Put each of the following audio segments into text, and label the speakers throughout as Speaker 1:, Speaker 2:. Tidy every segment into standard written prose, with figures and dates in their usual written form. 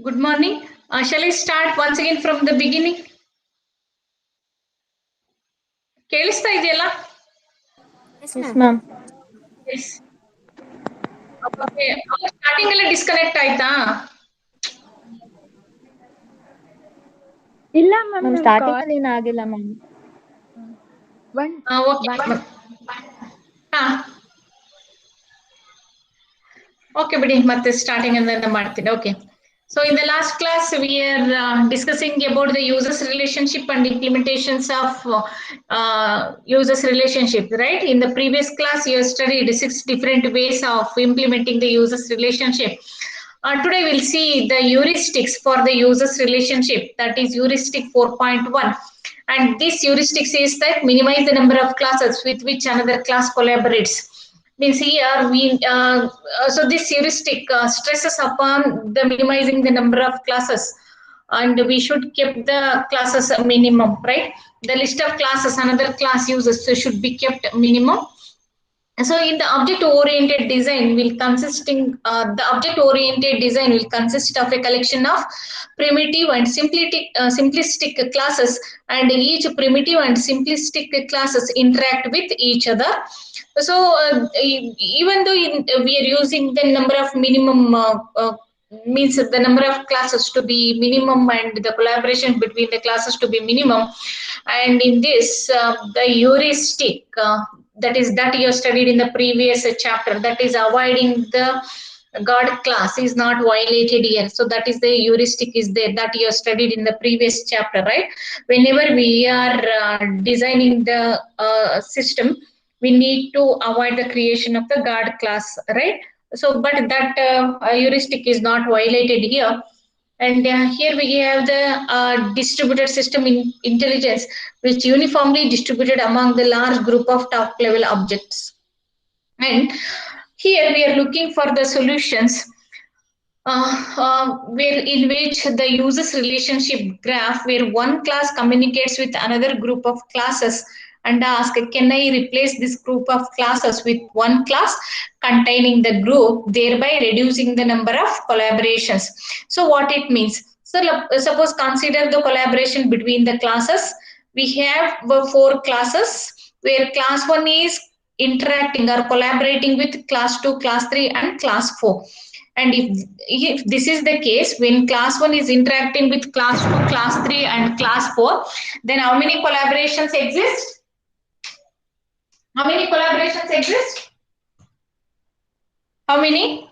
Speaker 1: Good morning. Shall I start once again from the beginning? ಕೇಳಿಸ್ತಾ ಇದೆಯಲ್ಲ?
Speaker 2: Yes, ma'am.
Speaker 1: Yes. Okay. Starting ಎಲ್ಲ disconnect ಆಯ್ತಾ?
Speaker 3: ಇಲ್ಲ ma'am,
Speaker 2: starting ಅಲ್ಲಿ ಏನಾಗಿಲ್ಲ ಮ್ಯಾಮ್.
Speaker 1: ಓಕೆ ಬಿಡಿ, ಮತ್ತೆ ಸ್ಟಾರ್ಟಿಂಗ್ ಅಂತ ಮಾಡ್ತೀನಿ. Okay. So in the last class, we are discussing about the users relationship and implementations of users relationship, right? In the previous class, you studied 6 different ways of implementing the users relationship. Today, we'll see the heuristics for the users relationship, that is heuristic 4.1. And this heuristic says that minimize the number of classes with which another class collaborates. Means here so this heuristic stresses upon the minimizing the number of classes, and we should keep the classes a minimum, right? The list of classes another class uses should be kept minimum. So in the object-oriented design the object-oriented design will consist of a collection of primitive and simplistic classes, and each primitive and simplistic classes interact with each other. So even though we are using the number of minimum means the number of classes to be minimum and the collaboration between the classes to be minimum, and in this the heuristic that you studied in the previous chapter, that is avoiding the guard class is not violated here. So that is the heuristic is there that you studied in the previous chapter, right? Whenever we are designing the system, we need to avoid the creation of the guard class, right? So but that heuristic is not violated here. And here we have the distributed system intelligence, which uniformly distributed among the large group of top level objects. And here we are looking for the solutions where in which the users relationship graph, where one class communicates with another group of classes and ask, can I replace this group of classes with one class containing the group, thereby reducing the number of collaborations. So what it means, so suppose consider the collaboration between the classes. We have 4 classes where class 1 is interacting or collaborating with class 2, class 3 and class 4. And if this is the case, when class 1 is interacting with class 2, class 3 and class 4, then how many collaborations exist? How many collaborations exist? How many?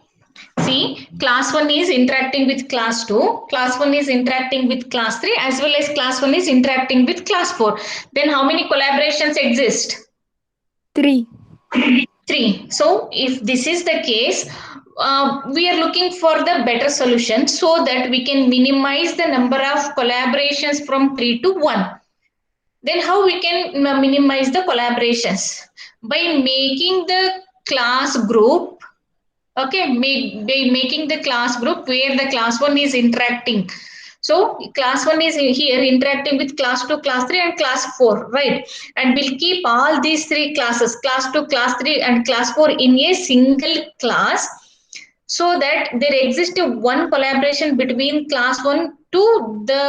Speaker 1: See, class 1 is interacting with class 2, class 1 is interacting with class 3, as well as class 1 is interacting with class 4. Then how many collaborations exist?
Speaker 3: 3.
Speaker 1: 3. So if this is the case, we are looking for the better solution so that we can minimize the number of collaborations from 3 to 1. Then how we can minimize the collaborations? By making the class group, okay, by making the class group where the class 1 is interacting. So class 1 is here interacting with class 2, class 3 and class 4, right? And we'll keep all these 3 classes, class 2, class 3 and class 4 in a single class, so that there exists one collaboration between class 1 to the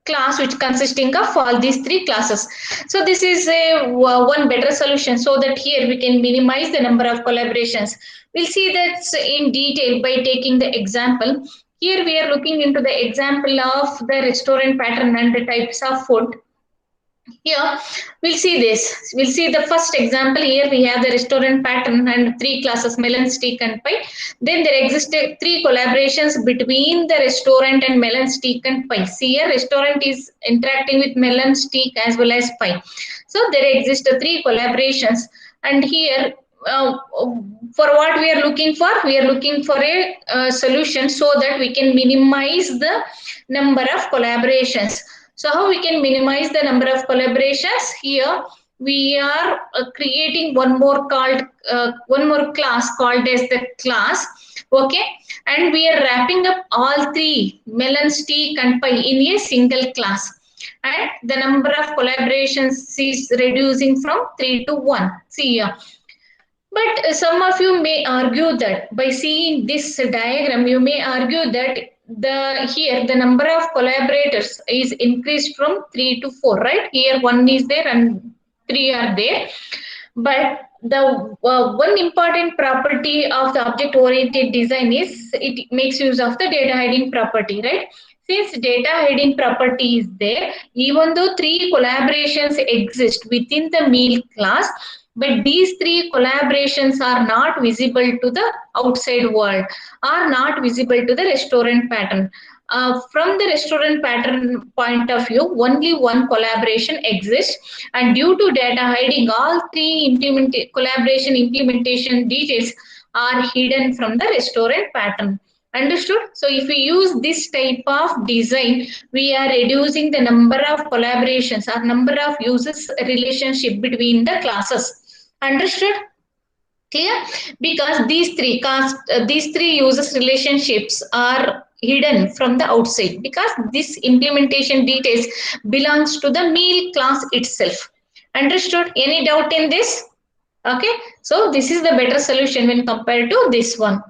Speaker 1: class which consisting of all these 3 classes. So this is a one better solution, so that here we can minimize the number of collaborations. We'll see that in detail by taking the example. Here we are looking into the example of the restaurant pattern and the types of food. Here we'll see this. We'll see the first example. Here we have the restaurant pattern and 3 classes, melon, steak and pie. Then there existed 3 collaborations between the restaurant and melon, steak and pie. See, here restaurant is interacting with melon, steak as well as pie. So there exist 3 collaborations. And here for what we are looking for? We are looking for a solution so that we can minimize the number of collaborations. So how we can minimize the number of collaborations? Here we are creating one more class called as the class, okay, and we are wrapping up all 3 melon, steak and pie in a single class, and the number of collaborations is reducing from 3 to 1. See here. But some of you may argue that by seeing this diagram, you may argue that here the number of collaborators is increased from 3 to 4, right? Here 1 is there and 3 are there. But the one important property of the object oriented design is it makes use of the data hiding property, right? Since data hiding property is there, even though 3 collaborations exist within the meal class, but these 3 collaborations are not visible to the outside world, are not visible to the restaurant pattern. From the restaurant pattern point of view, only one collaboration exists, and due to data hiding, all 3 collaboration implementation details are hidden from the restaurant pattern. Understood? So if we use this type of design, we are reducing the number of collaborations or number of users relationship between the classes. Understood? Clear? Because these three users relationships are hidden from the outside because this implementation details belongs to the meal class itself. Understood? Any doubt in this? Okay, so this is the better solution when compared to this one.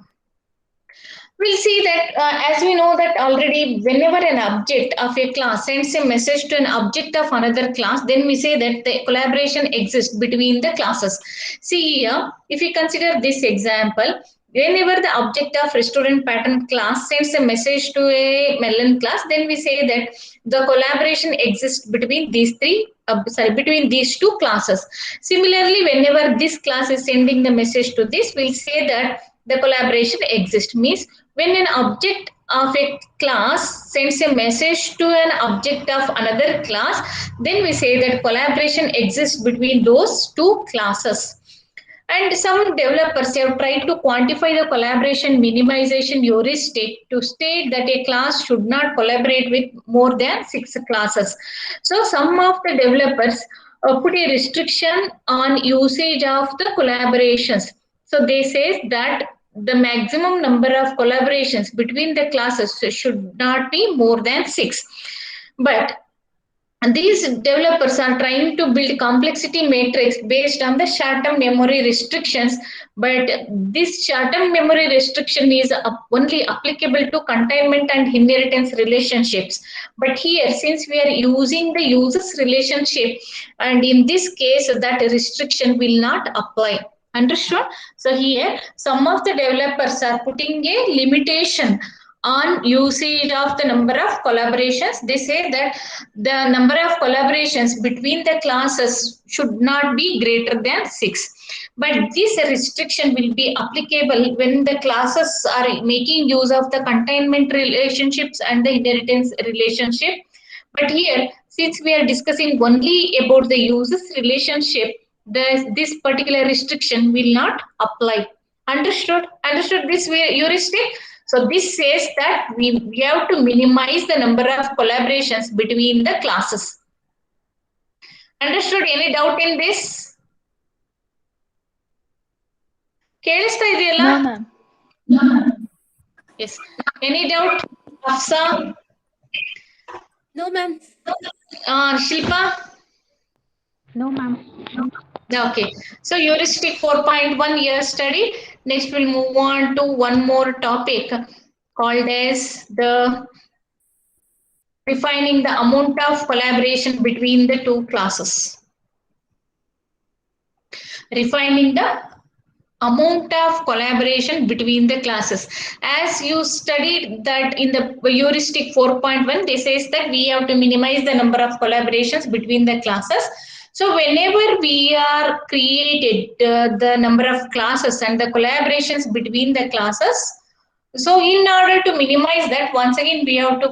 Speaker 1: We'll see that as we know that already whenever an object of a class sends a message to an object of another class, then we say that the collaboration exists between the classes. See here, if you consider this example, whenever the object of restaurant pattern class sends a message to a melon class, then we say that the collaboration exists between between these two classes. Similarly, whenever this class is sending the message to this, we'll say that the collaboration exists. Means when an object of a class sends a message to an object of another class, then we say that collaboration exists between those two classes. And some developers have tried to quantify the collaboration minimization heuristic to state that a class should not collaborate with more than 6 classes. So some of the developers put a restriction on usage of the collaborations. So they say that the maximum number of collaborations between the classes should not be more than 6. But these developers are trying to build complexity matrix based on the short-term memory restrictions, but this short-term memory restriction is only applicable to containment and inheritance relationships. But here, since we are using the users relationship, and in this case, that restriction will not apply. Understood? So here, some of the developers are putting a limitation on usage of the number of collaborations. They say that the number of collaborations between the classes should not be greater than 6. But this restriction will be applicable when the classes are making use of the containment relationships and the inheritance relationship. But here, since we are discussing only about the users relationship, this particular restriction will not apply. Understood? Understood this heuristic? So this says that we have to minimize the number of collaborations between the classes. Understood? Any doubt in this? ಕೇಳಿಸ್ತಾ ಇದೆಯಲ್ಲ?
Speaker 2: No, ma'am.
Speaker 1: Yes. Any doubt? Hafsa?
Speaker 2: No, ma'am.
Speaker 1: Shilpa?
Speaker 2: No, ma'am.
Speaker 1: Okay. So heuristic 4.1 year study. Next we'll move on to one more topic called as the defining the amount of collaboration between the two classes. Refining the amount of collaboration between the classes. As you studied that in the heuristic 4.1, this says that we have to minimize the number of collaborations between the classes. So whenever we are created the number of classes and the collaborations between the classes, so in order to minimize that, once again we have to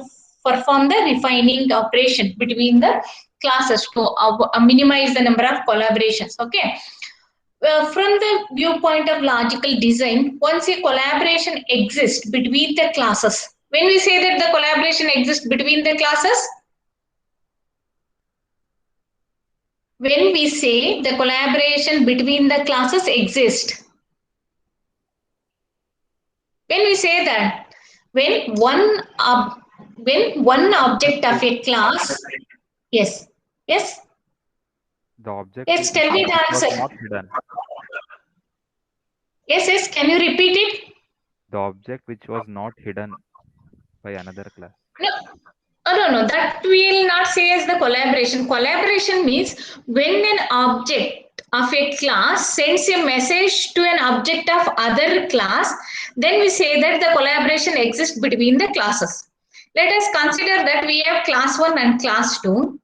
Speaker 1: perform the refining operation between the classes to minimize the number of collaborations. Okay. From the viewpoint of logical design, once a collaboration exists between the classes, when we say that the collaboration exists between the classes, when we say the collaboration between the classes exist, when we say that when one object of a class, yes,
Speaker 3: The object
Speaker 1: yes, tell me the answer.
Speaker 3: was not hidden.
Speaker 1: Yes, can you repeat it?
Speaker 3: The object which was not hidden. by another class.
Speaker 1: No, no. That will not say as the collaboration. Collaboration means when an object of a class sends a message to an object of other class, then we say that the collaboration exists between the classes. Let us consider that we have class 1 and class 2.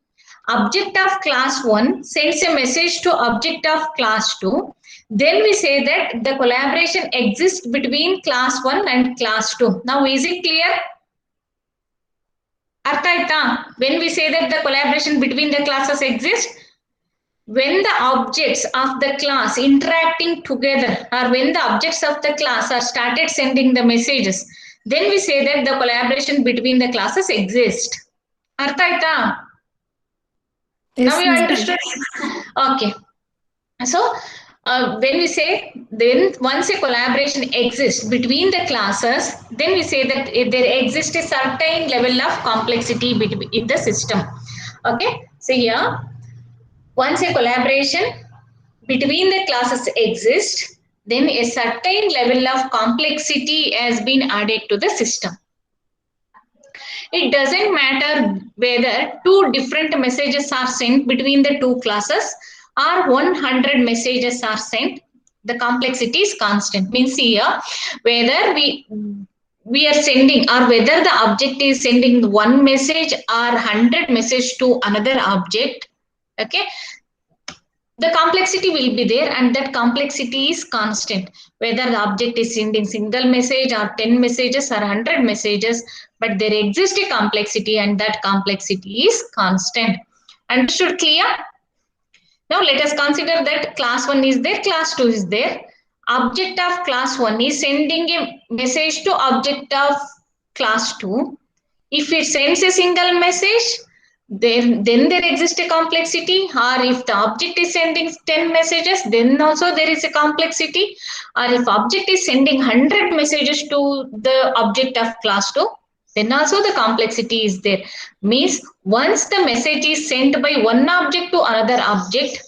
Speaker 1: Object of class 1 sends a message to object of class 2. Then we say that the collaboration exists between class 1 and class 2. Now, is it clear? When we say that the collaboration between the classes exists, when the objects of the class interacting together, or when the objects of the class are started sending the messages, then we say that the collaboration between the classes exists. Yes, now you understood? Okay. So, when we say, then once a collaboration exists between the classes, then we say that there exists a certain level of complexity in the system. Okay. So here, once a collaboration between the classes exists, then a certain level of complexity has been added to the system. It doesn't matter whether 2 different messages are sent between the 2 classes or 100 messages are sent. The complexity is constant. Means here, whether we are sending, or whether the object is sending 1 message or 100 message to another object, okay, the complexity will be there, and that complexity is constant. Whether the object is sending single message or 10 messages or 100 messages, but there exists a complexity, and that complexity is constant. Understood? Clear? Now let us consider that class 1 is there, class 2 is there. Object of class 1 is sending a message to object of class 2. If it sends a single message, then there exists a complexity. Or if the object is sending 10 messages, then also there is a complexity. Or if object is sending 100 messages to the object of class 2, then also the complexity is there. Means once the message is sent by one object to another object,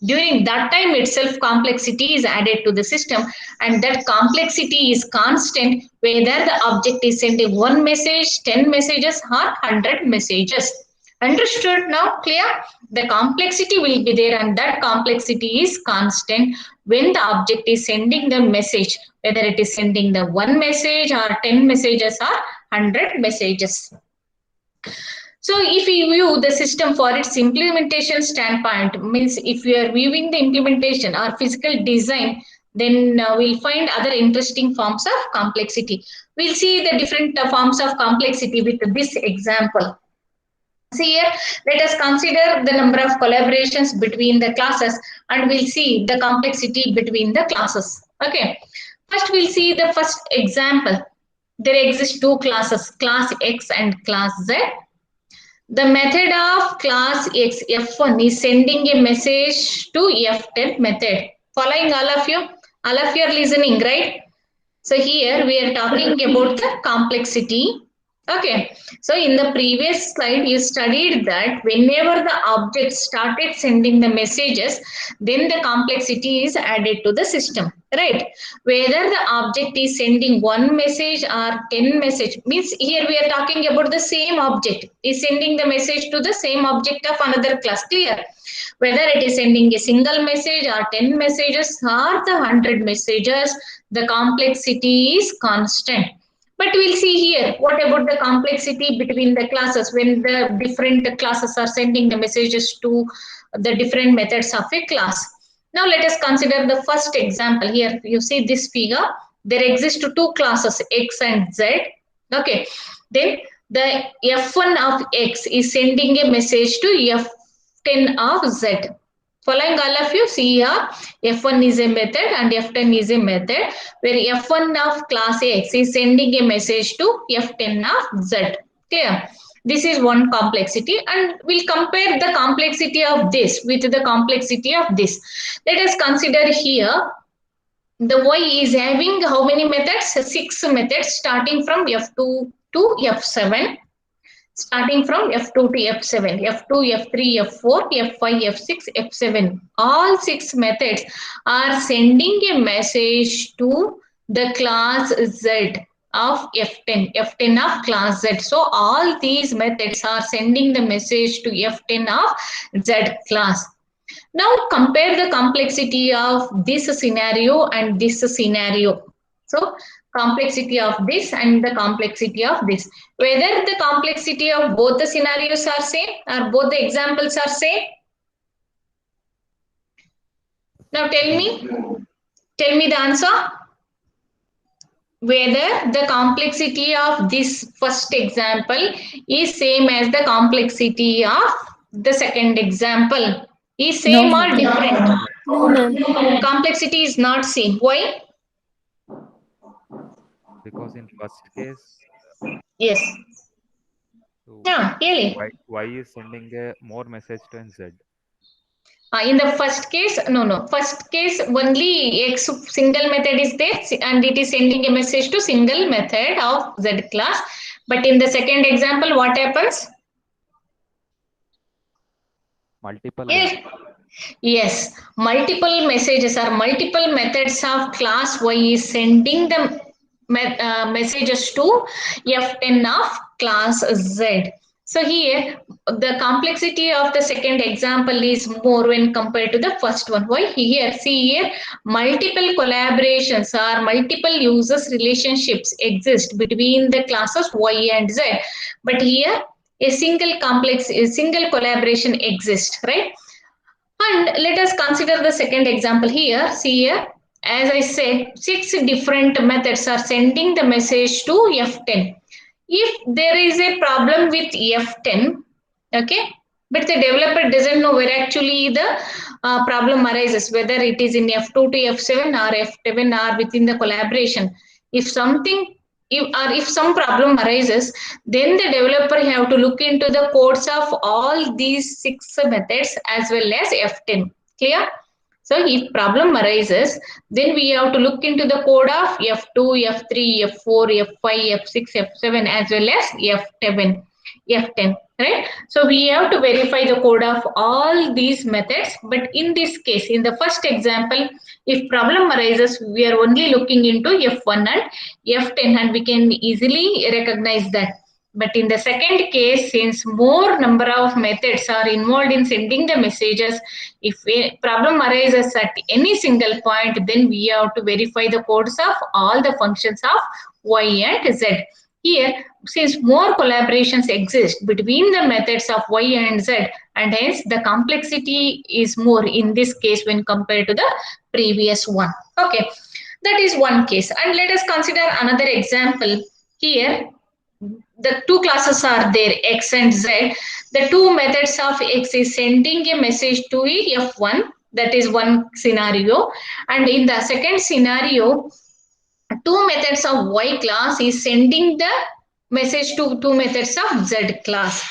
Speaker 1: during that time itself complexity is added to the system, and that complexity is constant whether the object is sending 1 message, 10 messages or 100 messages. Understood now? Clear? The complexity will be there, and that complexity is constant when the object is sending the message, whether it is sending the 1 message or 10 messages or 100 messages. So if we view the system for its implementation standpoint, means if we are viewing the implementation or physical design, then we'll find other interesting forms of complexity. We'll see the different forms of complexity with this example. See here, let us consider the number of collaborations between the classes, and we'll see the complexity between the classes. Okay. First, we'll see the first example. There exist 2 classes, class X and class Z. The method of class X, F1, is sending a message to F10 method. Following all of you? All of you are listening, right? So here we are talking about the complexity. Okay, so in the previous slide, you studied that whenever the object started sending the messages, then the complexity is added to the system, right? Whether the object is sending 1 message or 10 message, means here we are talking about the same object is sending the message to the same object of another class. Clear? Whether it is sending a single message or 10 messages or the 100 messages, the complexity is constant. But we'll see here, what about the complexity between the classes when the different classes are sending the messages to the different methods of a class. Now let us consider the first example. Here you see this figure. There exist 2 classes, X and Z. Okay. Then the F1 of X is sending a message to F10 of Z. Following all of you, see here, F1 is a method and F10 is a method, where F1 of class X is sending a message to F10 of Z. Clear? This is one complexity, and we'll compare the complexity of this with the complexity of this. Let us consider here, the Y is having how many methods? 6 methods starting from F2 to F7. Starting from F2 to F7, F2, F3, F4, F5, F6, F7. All 6 methods are sending a message to the class Z of F10, F10 of class Z. So all these methods are sending the message to F10 of Z class. Now compare the complexity of this scenario and this scenario. So complexity of this and the complexity of this. Whether the complexity of both the scenarios are same or both the examples are same. Now tell me the answer. Whether the complexity of this first example is same as the complexity of the second example. Is same
Speaker 4: No,
Speaker 1: or different?
Speaker 4: No, ma'am.
Speaker 1: Complexity is not same. Why?
Speaker 3: Because in first case,
Speaker 1: Yes.
Speaker 3: so
Speaker 1: Yeah, really.
Speaker 3: Y is sending a more message to Z.
Speaker 1: In the first case, no. First case, only X single method is there and it is sending a message to single method of Z class. But in the second example, what happens?
Speaker 3: Multiple.
Speaker 1: Yes, multiple messages or multiple methods of class Y is sending the messages to F10 of class Z. So here the complexity of the second example is more when compared to the first one. Why? Here, see here, multiple collaborations or multiple users relationships exist between the classes Y and Z. But here a single collaboration exists, right? And let us consider the second example here. See here, as I said, 6 different methods are sending the message to F10. If there is a problem with F10, okay, but the developer doesn't know where actually the problem arises, whether it is in F2 to F7 or F7 or within the collaboration. If some problem arises, then the developer have to look into the codes of all these 6 methods as well as F10. Clear? So if problem arises, then we have to look into the code of F2, F3, F4, F5, F6, F7 as well as F10, right? So we have to verify the code of all these methods. But in this case, in the first example, if problem arises, we are only looking into F1 and F10 and we can easily recognize that. But in the second case, since more number of methods are involved in sending the messages, if a problem arises at any single point, then we have to verify the codes of all the functions of Y and Z. Here, since more collaborations exist between the methods of Y and Z, and hence the complexity is more in this case when compared to the previous one. Okay, that is one case. And let us consider another example. Here, the two classes are there, X and Z. The two methods of X is sending a message to F1. That is one scenario. And in the second scenario, two methods of Y class is sending the message to two methods of Z class.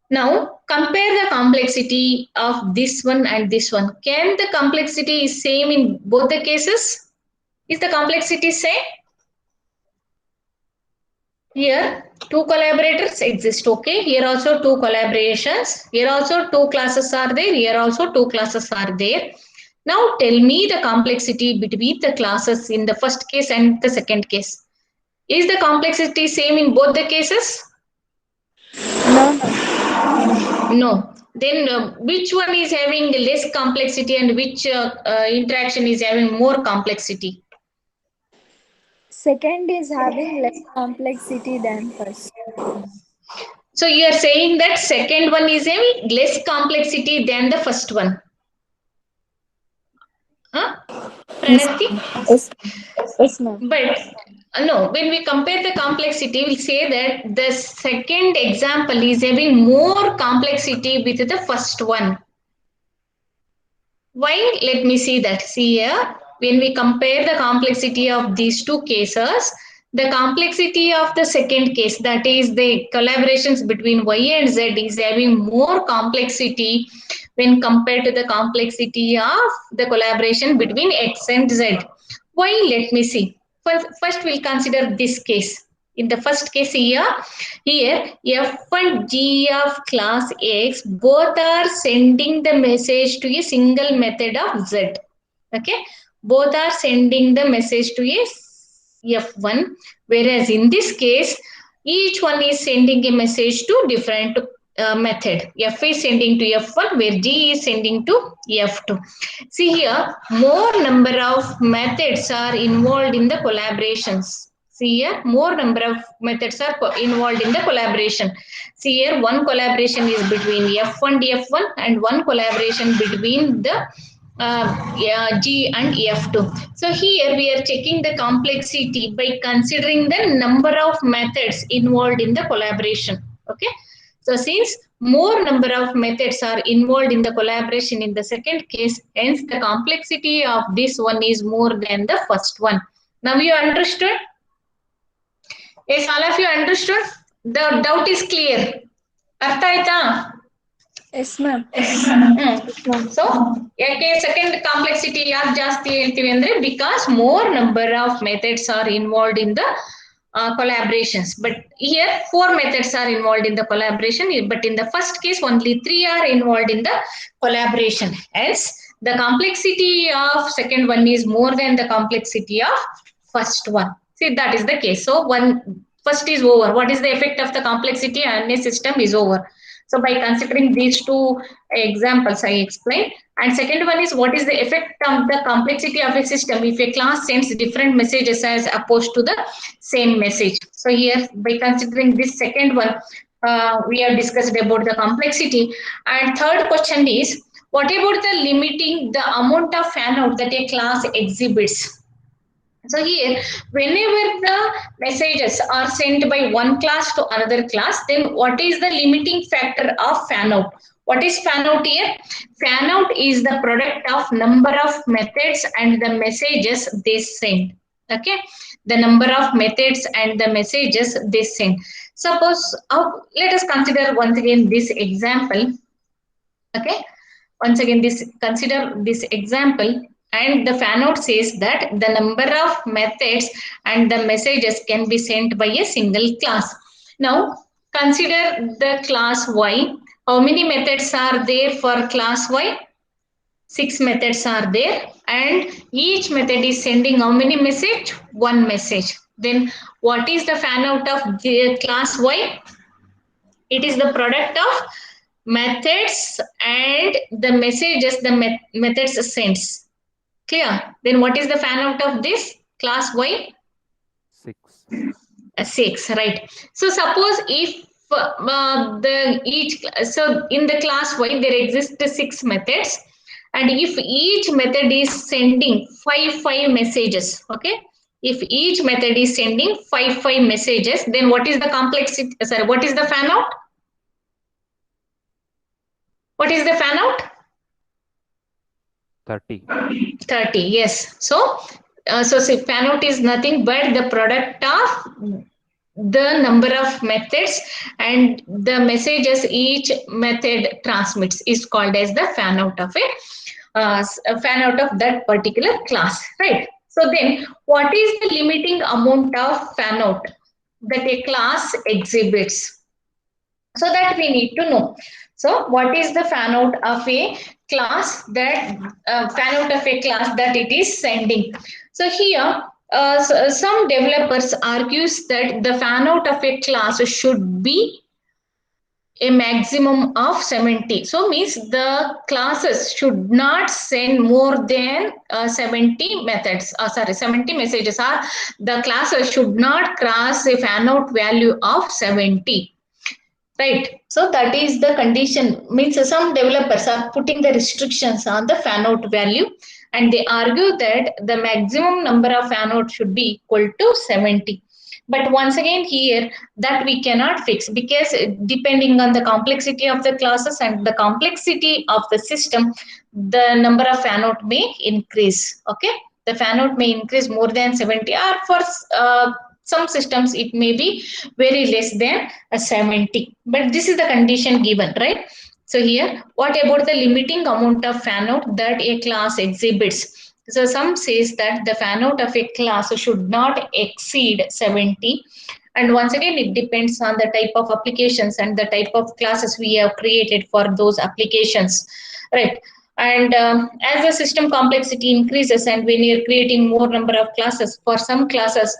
Speaker 1: Now compare the complexity of this one and this one. Can the complexity is same in both the cases? Is the complexity same? Here two collaborators exist. Okay, here also two collaborations. Here also two classes are there. Here also two classes are there. Now tell me the complexity between the classes in the first case and the second case. Is the complexity same in both the cases?
Speaker 4: No.
Speaker 1: No. Then which one is having less complexity and which interaction is having more complexity?
Speaker 4: Second is having less complexity than first.
Speaker 1: So you are saying that second one is having less complexity than the first one. Huh? Pranati?
Speaker 4: Yes, ma'am.
Speaker 1: But no, when we compare the complexity, we'll say that the second example is having more complexity with the first one. Why? Let me see that. See here, when we compare the complexity of these two cases, the complexity of the second case, that is the collaborations between Y and Z, is having more complexity when compared to the complexity of the collaboration between X and Z. Why? Let me see. First we'll consider this case. In the first case here F and G of class X both are sending the message to a single method of Z. Okay, both are sending the message to a F1, whereas in this case, each one is sending a message to different method. F is sending to F1, where G is sending to F2. See here, more number of methods are involved in the collaborations. See here, more number of methods are involved in the collaboration. See here, one collaboration is between F1, F1, and one collaboration between the G and F2. So here we are checking the complexity by considering the number of methods involved in the collaboration. Okay. So since more number of methods are involved in the collaboration in the second case, hence the complexity of this one is more than the first one. Now you understood? Yes, all of you understood? The doubt is clear. Artha aita?
Speaker 4: Yes, ma'am.
Speaker 1: So, second complexity ಯಾಕೆ ಜಾಸ್ತಿ ಹೇಳ್ತೀವಿ ಅಂದ್ರೆ because more number of methods are involved in the collaborations. But here 4 methods are involved in the collaboration. But in the first case, only 3 are involved in the collaboration. Hence, the complexity of second one is more than the complexity of first one. See, that is the case. So, first is over. What is the effect of the complexity and a system is over. So by considering these two examples, I explained. And second one is what is the effect of the complexity of a system if a class sends different messages as opposed to the same message. So here, by considering this second one, we have discussed about the complexity. And third question is, what about the limiting the amount of fan out that a class exhibits? So here, whenever the messages are sent by one class to another class, then what is the limiting factor of fan out? What is fan out here? Fan out is the product of number of methods and the messages they send. Okay, the number of methods and the messages they send. Suppose, let us consider once again this example. Okay, once again consider this example. And the fan out says that the number of methods and the messages can be sent by a single class. Now, consider the class Y. How many methods are there for class Y? 6 methods are there. And each method is sending how many messages? 1 message. Then, what is the fan out of the class Y? It is the product of methods and the messages the methods sends. Clear? Then what is the fan out of this class Y?
Speaker 3: 6.
Speaker 1: 6, right? So suppose if so in the class Y there exist 6 methods, and if each method is sending 5 messages, okay? If each method is sending 5 messages, then what is the complexity? Sorry, what is the fan out? What is the fan out? 30, yes. So fan out is nothing but the product of the number of methods and the messages each method transmits is called as the fan out of fan out of that particular class, right? So then, what is the limiting amount of fan out that a class exhibits? So that we need to know. So what is the fan out of a class that it is sending? So here, some developers argues that the fan out of a class should be a maximum of 70. So means the classes should not send more than 70 methods. 70 messages, or the classes should not cross a fan out value of 70. Right. So that is the condition. Means some developers are putting the restrictions on the fan out value, and they argue that the maximum number of fan out should be equal to 70. But once again here, that we cannot fix, because depending on the complexity of the classes and the complexity of the system, the number of fan out may increase. Okay, the fan out may increase more than 70, or for some systems it may be very less than 70. But this is the condition given, right? So here, what about the limiting amount of fan out that a class exhibits? So some says that the fan out of a class should not exceed 70. And once again, it depends on the type of applications and the type of classes we have created for those applications, right? And as the system complexity increases and when you're creating more number of classes, for some classes,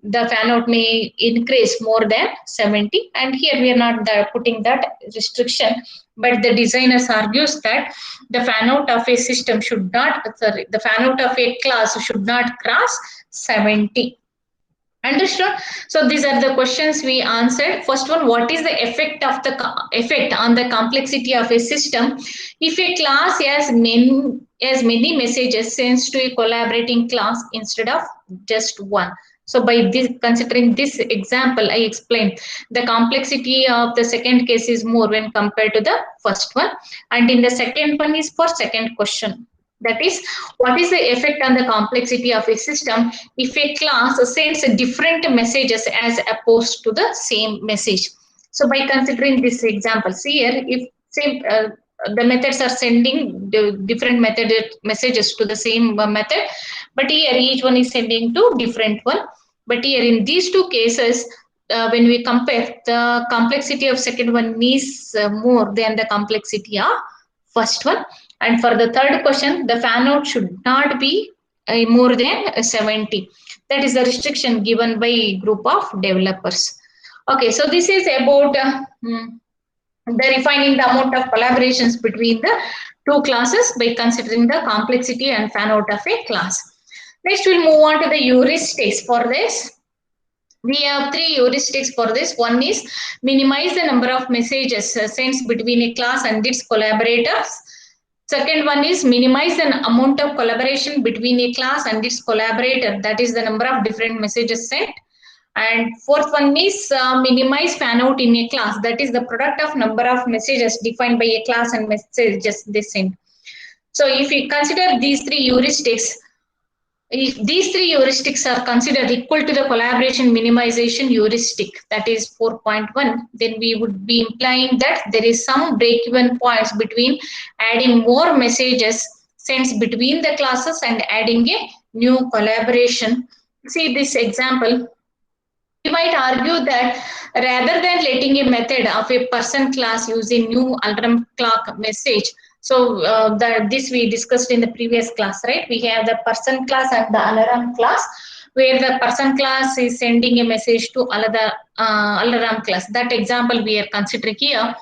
Speaker 1: the fan out may increase more than 70, and here we are not putting that restriction, but the designers argues that the fan out of a system should not, sorry, the fan out of a class should not cross 70. Understood? So these are the questions we answered. First one, what is the effect of the effect on the complexity of a system if a class has many messages sent to a collaborating class instead of just one? So by this, considering this example, I explained the complexity of the second case is more when compared to the first one, and in the second one is for second question. That is, what is the effect on the complexity of a system if a class sends different messages as opposed to the same message? So by considering this example, see here, if same the methods are sending the different messages to the same method, but here each one is sending to different one. But here in these two cases, when we compare, the complexity of second one is more than the complexity of first one. And for the third question, the fan out should not be more than 70. That is the restriction given by a group of developers. Okay, so this is about the refining the amount of collaborations between the two classes by considering the complexity and fan out of a class. Next, we'll move on to the heuristics for this. We have three heuristics for this. One is minimize the number of messages sent between a class and its collaborators. Second one is minimize the amount of collaboration between a class and its collaborator. That is the number of different messages sent. And fourth one is minimize fan out in a class. That is the product of number of messages defined by a class and messages they send. So if we consider these three heuristics, if these three heuristics are considered equal to the collaboration minimization heuristic, that is 4.1, then we would be implying that there is some break-even points between adding more messages sent between the classes and adding a new collaboration. See this example. We might argue that rather than letting a method of a person class using new alarm clock message, so this we discussed in the previous class, right? We have the person class and the alarm class, where the person class is sending a message to another alarm class. That example we are considering here.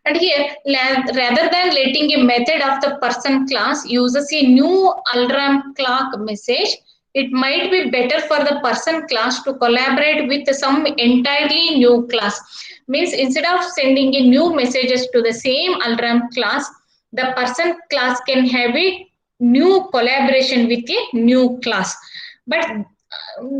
Speaker 1: And here, rather than letting a method of the person class uses a new alarm clock message, it might be better for the person class to collaborate with some entirely new class. Means instead of sending a new messages to the same alarm class, the person class can have a new collaboration with a new class. But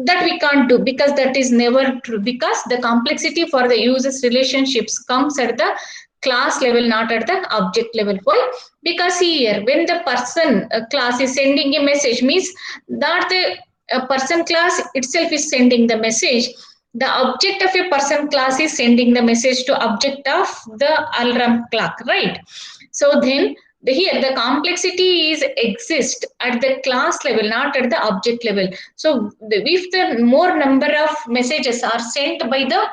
Speaker 1: that we can't do because that is never true, because the complexity for the users relationships comes at the class level, not at the object level. Why? Because here when the person class is sending a message, means that the person class itself is sending the message. The object of a person class is sending the message to object of the alarm clock, right? So then here the complexity is exist at the class level, not at the object level. So if the more number of messages are sent by the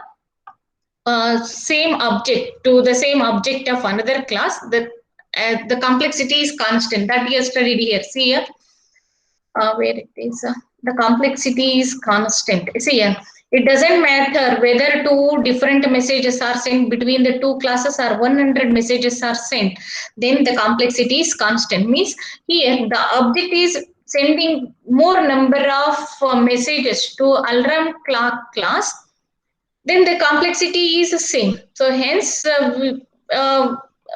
Speaker 1: same object to the same object of another class, the complexity is constant. That we have studied here. See here, where it is, the complexity is constant. See here, it doesn't matter whether two different messages are sent between the two classes or 100 messages are sent, then the complexity is constant. Means here the object is sending more number of messages to alarm clock class, then the complexity is the same. So hence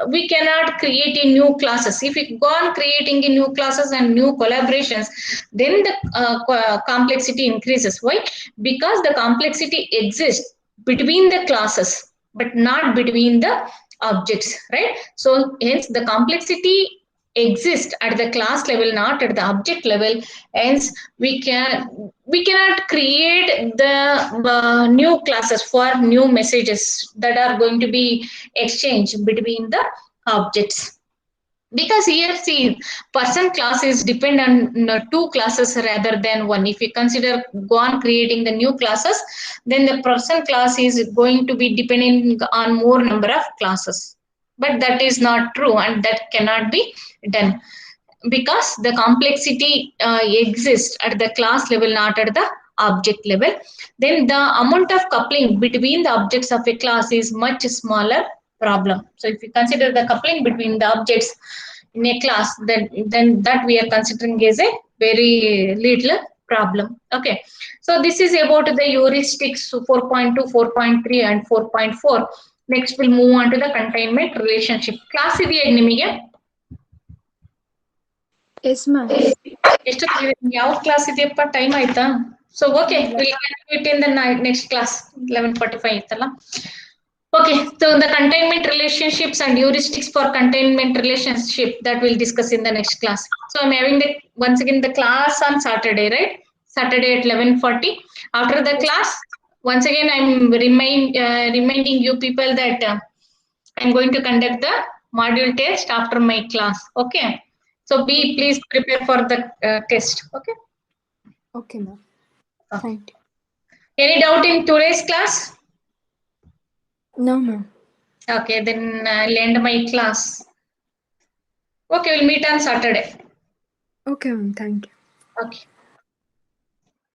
Speaker 1: we cannot create a new classes. If we go on creating a new classes and new collaborations, then the complexity increases. Why? Because the complexity exists between the classes, but not between the objects, right? So hence the complexity exists at the class level, not at the object level. Hence we cannot create the new classes for new messages that are going to be exchanged between the objects. Because here, see, person class is dependent on two classes rather than one. If you consider go on creating the new classes, then the person class is going to be depending on more number of classes. But that is not true, and that cannot be done, because the complexity exists at the class level, not at the object level, then the amount of coupling between the objects of a class is much smaller problem. So if you consider the coupling between the objects in a class, then that we are considering as a very little problem. Okay, so this is about the heuristics 4.2, 4.3 and 4.4. Next we'll move on to the containment relationship. Class ಇದೆಯಾ ನಿಮಗೆ?
Speaker 4: Yes, ma'am.
Speaker 1: ಎಷ್ಟೊತ್ತಿಗೆ ಯಾವ class ಇದೆಯಪ್ಪ? Time ಆಯ್ತಾ? So okay, we'll continue it in the next class. 11:45 ಇತ್ತಲ್ಲ. Okay, so the containment relationships and heuristics for containment relationship that we'll discuss in the next class. So I'm having once again the class on Saturday, right? Saturday at 11:40. After the class, once again I'm reminding you people that I'm going to conduct the module test after my class. Okay, so please prepare for the test. Okay.
Speaker 4: Okay, ma'am. Thank you.
Speaker 1: Any doubt in today's class?
Speaker 4: No, ma'am.
Speaker 1: Okay, then I'll end my class. Okay, we'll meet on Saturday.
Speaker 4: Okay, ma'am. Thank you.
Speaker 1: Okay.